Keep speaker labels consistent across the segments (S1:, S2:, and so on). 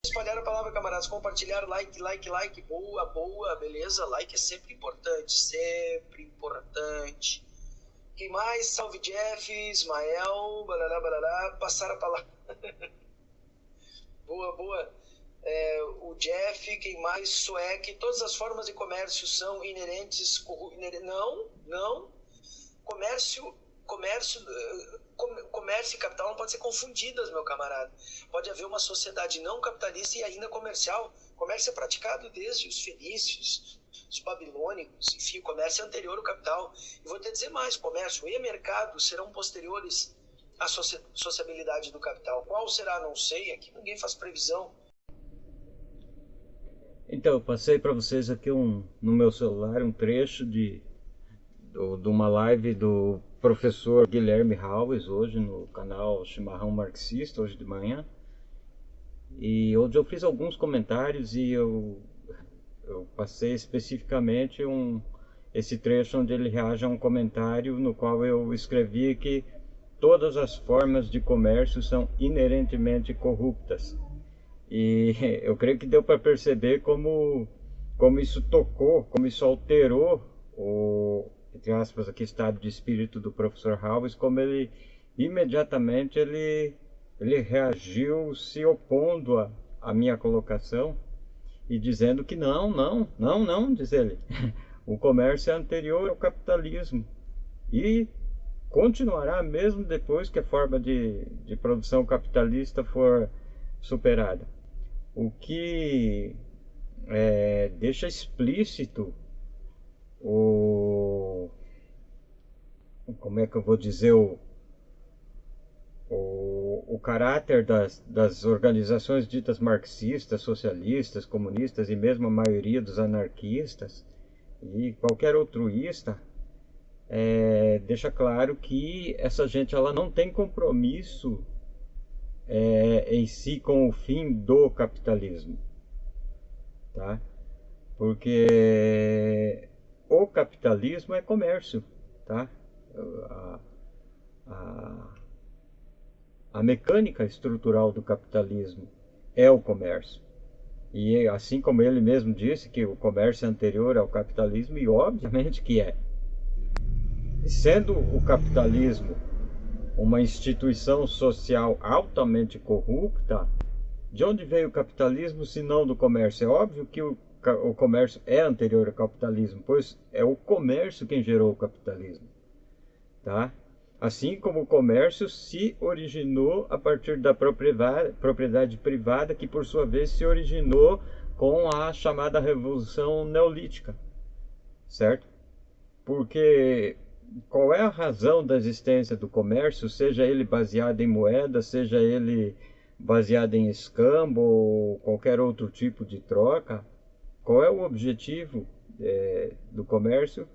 S1: Espalhar a palavra, camaradas. Compartilhar, like. Boa, beleza? Like é sempre importante, sempre importante. Quem mais? Salve Jeff, Ismael, barará. Passar a palavra. Boa. O Jeff, quem mais? Suec. Todas as formas de comércio são inerentes. Não. Comércio e capital não podem ser confundidas, meu camarada. Pode haver uma sociedade não capitalista e ainda comercial. O comércio é praticado desde os fenícios, os babilônicos, enfim, o comércio é anterior ao capital. E vou te dizer mais, comércio e mercado serão posteriores à sociabilidade do capital. Qual será? Não sei, aqui ninguém faz previsão.
S2: Então, eu passei para vocês aqui no meu celular um trecho de uma live do professor Guilherme Haues, hoje no canal Chimarrão Marxista, hoje de manhã. E onde eu fiz alguns comentários e eu passei especificamente esse trecho onde ele reage a um comentário no qual eu escrevi que todas as formas de comércio são inerentemente corruptas. E eu creio que deu para perceber como isso tocou, como isso alterou o, entre aspas, aqui, estado de espírito do professor Haues, como ele imediatamente ele reagiu se opondo à minha colocação e dizendo que não, diz ele, o comércio é anterior ao capitalismo e continuará mesmo depois que a forma de produção capitalista for superada. O que deixa explícito como é que eu vou dizer, o caráter das organizações ditas marxistas, socialistas, comunistas e mesmo a maioria dos anarquistas e qualquer altruísta, deixa claro que essa gente ela não tem compromisso em si com o fim do capitalismo, tá? Porque o capitalismo é comércio, tá? A mecânica estrutural do capitalismo é o comércio. E assim como ele mesmo disse que o comércio é anterior ao capitalismo, e obviamente que é. Sendo o capitalismo uma instituição social altamente corrupta, de onde veio o capitalismo se não do comércio? É óbvio que o comércio é anterior ao capitalismo, pois é o comércio quem gerou o capitalismo, tá? Assim como o comércio se originou a partir da propriedade privada, que por sua vez se originou com a chamada Revolução Neolítica, certo? Porque qual é a razão da existência do comércio, seja ele baseado em moeda, seja ele baseado em escambo ou qualquer outro tipo de troca? Qual é o objetivo do comércio,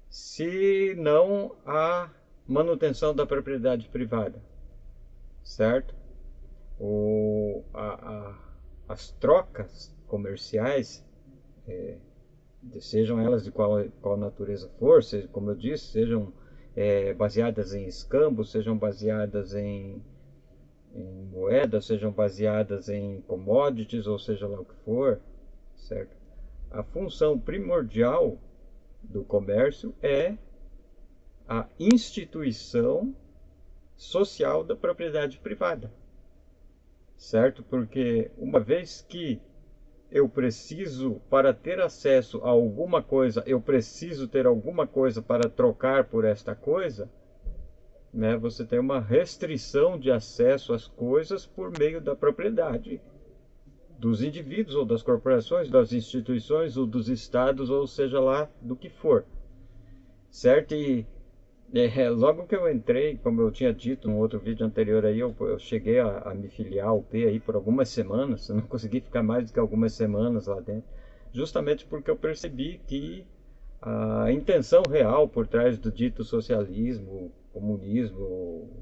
S2: se não a manutenção da propriedade privada, certo? As trocas comerciais, sejam elas de qual natureza for, como eu disse, sejam baseadas em escambo, sejam baseadas em moedas, sejam baseadas em commodities, ou seja lá o que for, certo? A função primordial do comércio é a instituição social da propriedade privada, certo? Porque uma vez que eu preciso, para ter acesso a alguma coisa, eu preciso ter alguma coisa para trocar por esta coisa, né? Você tem uma restrição de acesso às coisas por meio da propriedade dos indivíduos ou das corporações, das instituições ou dos estados, ou seja lá do que for, certo? E logo que eu entrei, como eu tinha dito no outro vídeo anterior aí, eu cheguei a me filiar ao P aí por algumas semanas, eu não consegui ficar mais do que algumas semanas lá dentro, justamente porque eu percebi que a intenção real por trás do dito socialismo, comunismo,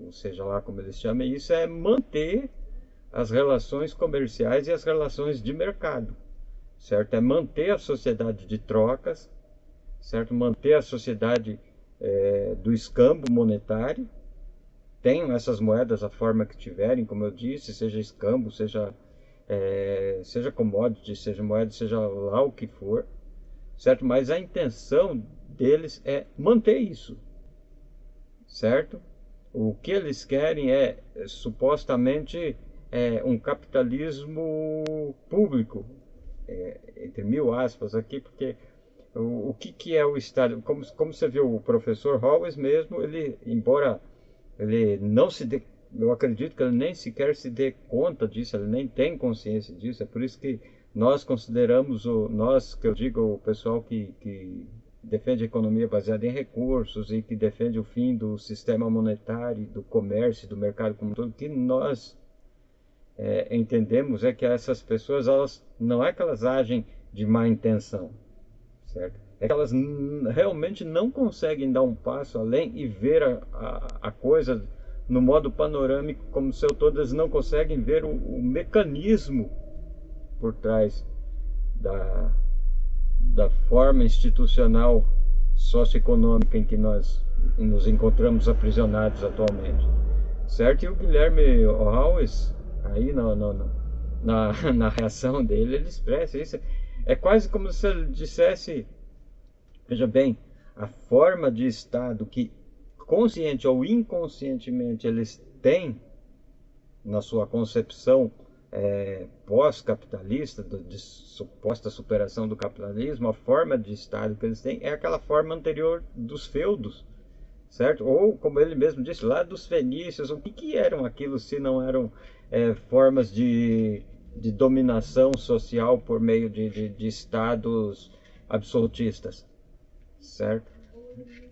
S2: ou seja lá como eles chamem isso, é manter as relações comerciais e as relações de mercado, certo? É manter a sociedade de trocas, certo? Manter a sociedade do escambo monetário. Tenham essas moedas a forma que tiverem, como eu disse, seja escambo, seja seja commodity, seja moeda, seja lá o que for, certo? Mas a intenção deles é manter isso, certo? O que eles querem é supostamente um capitalismo público, entre mil aspas aqui, porque o que é o Estado? Como você viu, o professor Howes mesmo, ele, embora ele não se dê, eu acredito que ele nem sequer se dê conta disso, ele nem tem consciência disso, é por isso que nós consideramos, nós, que eu digo, o pessoal que defende a economia baseada em recursos e que defende o fim do sistema monetário, do comércio, do mercado como um todo, que nós entendemos que essas pessoas, elas, não é que elas agem de má intenção, certo? É que elas realmente não conseguem dar um passo além e ver a coisa no modo panorâmico como seu todo. Eles não conseguem ver o mecanismo por trás da forma institucional socioeconômica em que nós nos encontramos aprisionados atualmente, certo? E o Guilherme Howes, aí na reação dele, ele expressa isso. É quase como se ele dissesse, veja bem, a forma de Estado que consciente ou inconscientemente eles têm na sua concepção pós-capitalista, de suposta superação do capitalismo, a forma de Estado que eles têm é aquela forma anterior dos feudos, certo? Ou, como ele mesmo disse, lá dos fenícios. O que eram aquilo se não eram formas de dominação social por meio de estados absolutistas, certo?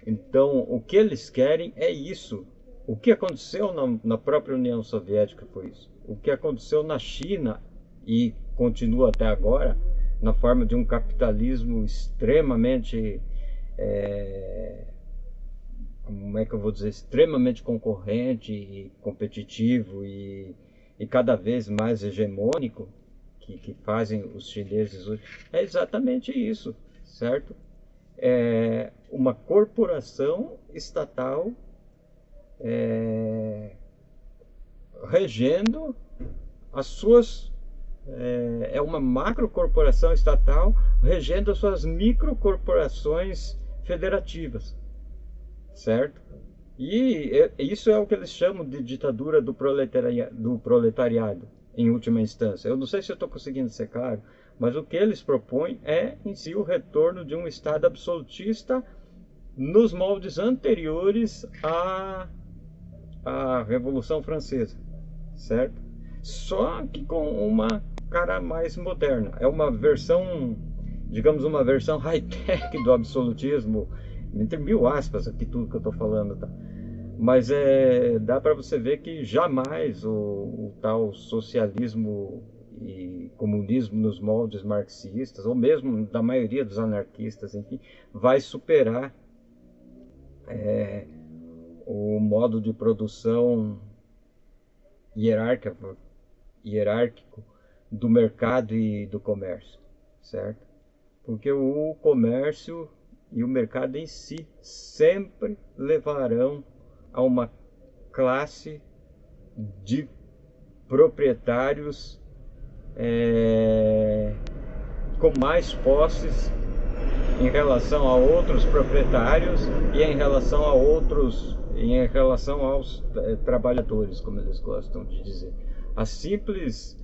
S2: Então, o que eles querem é isso. O que aconteceu na própria União Soviética foi isso. O que aconteceu na China e continua até agora, na forma de um capitalismo extremamente, como é que eu vou dizer, extremamente concorrente e competitivo e cada vez mais hegemônico, que fazem os chineses hoje, é exatamente isso, certo? É uma corporação estatal regendo as suas, é uma macrocorporação estatal regendo as suas microcorporações federativas, certo? E isso é o que eles chamam de ditadura do proletariado, em última instância. Eu não sei se eu estou conseguindo ser claro, mas o que eles propõem é, em si, o retorno de um Estado absolutista nos moldes anteriores à Revolução Francesa, certo? Só que com uma cara mais moderna. É uma versão, digamos, uma versão high-tech do absolutismo, entre mil aspas aqui tudo que eu estou falando, tá? Mas dá para você ver que jamais o tal socialismo e comunismo nos moldes marxistas, ou mesmo da maioria dos anarquistas, enfim, vai superar o modo de produção hierárquico do mercado e do comércio, certo? Porque o comércio e o mercado em si sempre levarão a uma classe de proprietários com mais posses em relação a outros proprietários e em relação aos trabalhadores, como eles gostam de dizer. A simples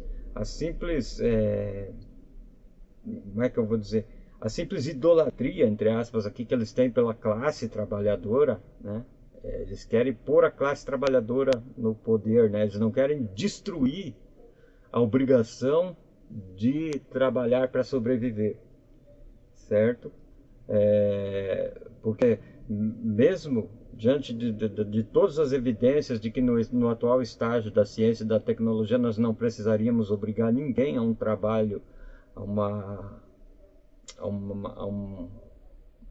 S2: como é que eu vou dizer? A simples idolatria, entre aspas, aqui que eles têm pela classe trabalhadora, né? Eles querem pôr a classe trabalhadora no poder, né? Eles não querem destruir a obrigação de trabalhar para sobreviver, certo? Porque mesmo diante de todas as evidências de que no atual estágio da ciência e da tecnologia nós não precisaríamos obrigar ninguém a um trabalho, a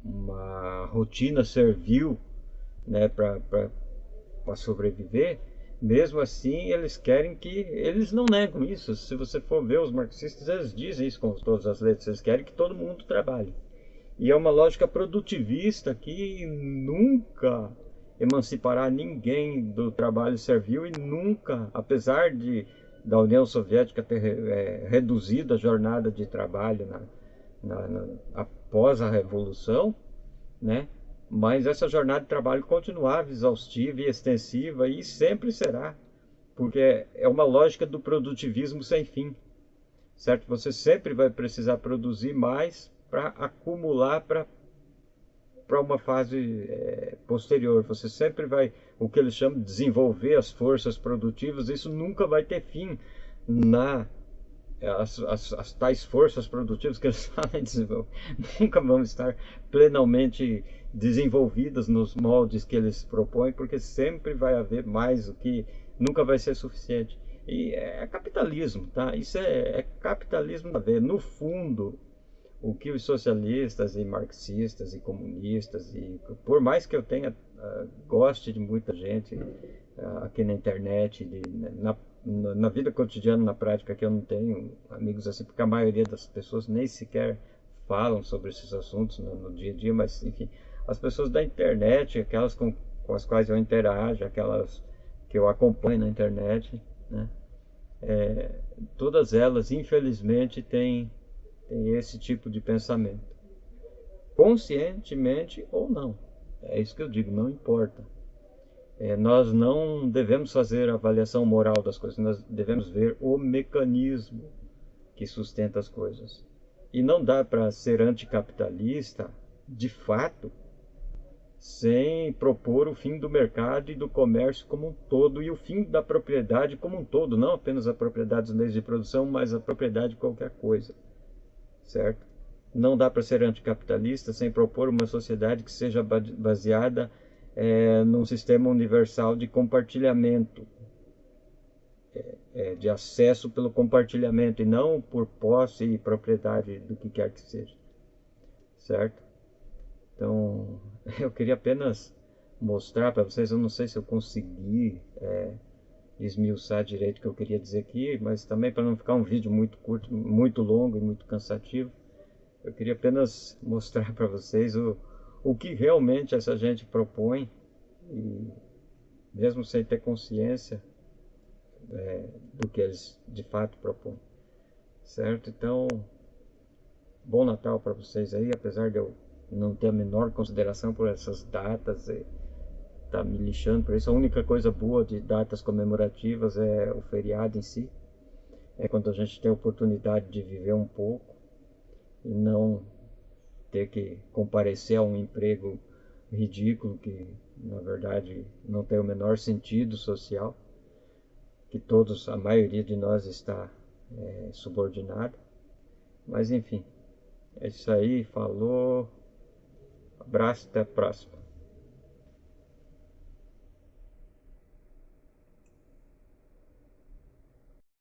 S2: uma rotina servil, né, para sobreviver, mesmo assim eles querem eles não negam isso. Se você for ver os marxistas, eles dizem isso com todas as letras, eles querem que todo mundo trabalhe. E é uma lógica produtivista que nunca emancipará ninguém do trabalho servil e nunca, apesar da União Soviética ter reduzido a jornada de trabalho após a Revolução, né? Mas essa jornada de trabalho continuava exaustiva e extensiva e sempre será, porque é uma lógica do produtivismo sem fim, certo? Você sempre vai precisar produzir mais para acumular para uma fase posterior. Você sempre vai, o que eles chamam de desenvolver as forças produtivas, isso nunca vai ter fim as tais forças produtivas que eles falam desenvolver, nunca vão estar plenamente desenvolvidas nos moldes que eles propõem, porque sempre vai haver mais, o que nunca vai ser suficiente. E é capitalismo, tá? Isso é capitalismo a ver. No fundo, o que os socialistas e marxistas e comunistas, e por mais que eu tenha goste de muita gente aqui na internet, na vida cotidiana, na prática, que eu não tenho amigos assim, porque a maioria das pessoas nem sequer falam sobre esses assuntos no dia a dia, mas enfim, as pessoas da internet, aquelas com as quais eu interajo, aquelas que eu acompanho na internet, né? Todas elas, infelizmente, têm esse tipo de pensamento, conscientemente ou não. É isso que eu digo, não importa. Nós não devemos fazer avaliação moral das coisas, nós devemos ver o mecanismo que sustenta as coisas. E não dá para ser anticapitalista, de fato, sem propor o fim do mercado e do comércio como um todo, e o fim da propriedade como um todo, não apenas a propriedade dos meios de produção, mas a propriedade de qualquer coisa, certo? Não dá para ser anticapitalista sem propor uma sociedade que seja baseada num sistema universal de compartilhamento, de acesso pelo compartilhamento, e não por posse e propriedade do que quer que seja, certo? Então, eu queria apenas mostrar para vocês, eu não sei se eu consegui esmiuçar direito o que eu queria dizer aqui, mas também para não ficar um vídeo muito curto, muito longo e muito cansativo, eu queria apenas mostrar para vocês o que realmente essa gente propõe, e mesmo sem ter consciência do que eles de fato propõem, certo? Então, bom Natal para vocês aí, apesar de eu não ter a menor consideração por essas datas e tá me lixando por isso. A única coisa boa de datas comemorativas é o feriado em si, é quando a gente tem a oportunidade de viver um pouco e não ter que comparecer a um emprego ridículo que na verdade não tem o menor sentido social, que a maioria de nós está subordinada. Mas enfim, é isso aí, falou, abraço, até a próxima.